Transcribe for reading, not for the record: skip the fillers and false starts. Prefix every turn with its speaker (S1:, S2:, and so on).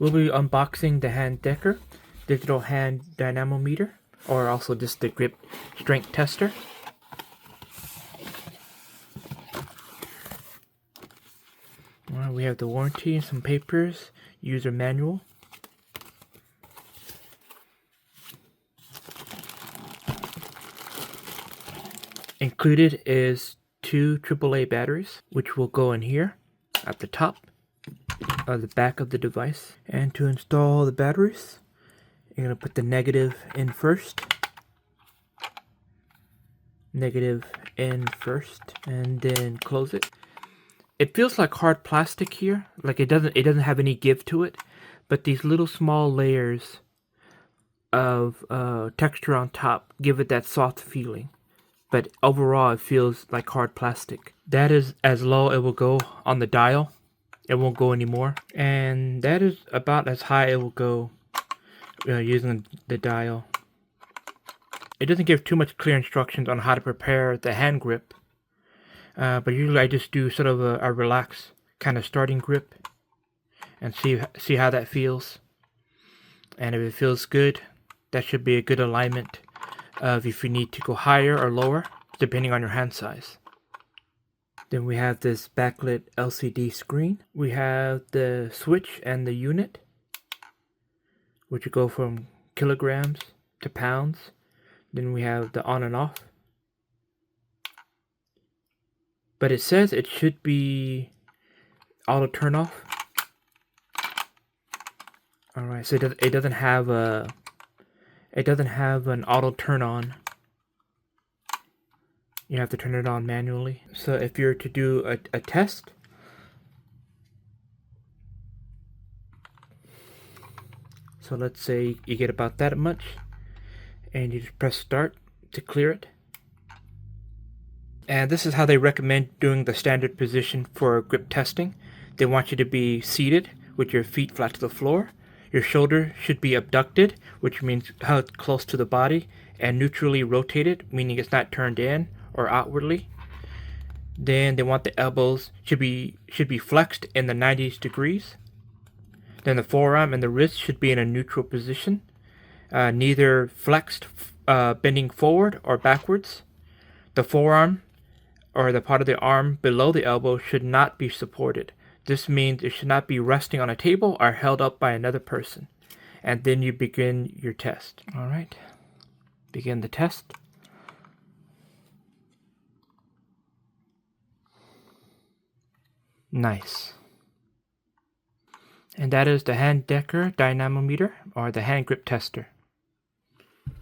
S1: We'll be unboxing the Handexer digital hand dynamometer, or also just the grip strength tester. We have the warranty, some papers, user manual. Included is 2 AAA batteries, which will go in here at the top of the back of the device. And to install the batteries, you're going to put the negative in first. Negative in first, and then close it. It feels like hard plastic here, like it doesn't have any give to it, but these little small layers of texture on top give it that soft feeling. But overall, it feels like hard plastic. That is as low it will go on the dial. It won't go anymore. And that is about as high it will go using the dial. It doesn't give too much clear instructions on how to prepare the hand grip. But usually I just do sort of a relaxed kind of starting grip and see how that feels. And if it feels good, that should be a good alignment of if you need to go higher or lower, depending on your hand size. Then we have this backlit LCD screen. We have the switch and the unit, which will go from kilograms to pounds. Then we have the on and off. But it says it should be auto turn off. Alright, so it doesn't have an auto turn on. You have to turn it on manually. So if you're to do a test, so let's say you get about that much, and you just press start to clear it. And this is how they recommend doing the standard position for grip testing. They want you to be seated with your feet flat to the floor. Your shoulder should be abducted, which means held close to the body, and neutrally rotated, meaning it's not turned in or outwardly. Then they want the elbows should be flexed in the 90 degrees. Then the forearm and the wrist should be in a neutral position, neither flexed, bending forward or backwards. The forearm, or the part of the arm below the elbow, should not be supported. This means it should not be resting on a table or held up by another person. And then you begin your test. Alright, begin the test. Nice. And that is the Handexer dynamometer, or the hand grip tester.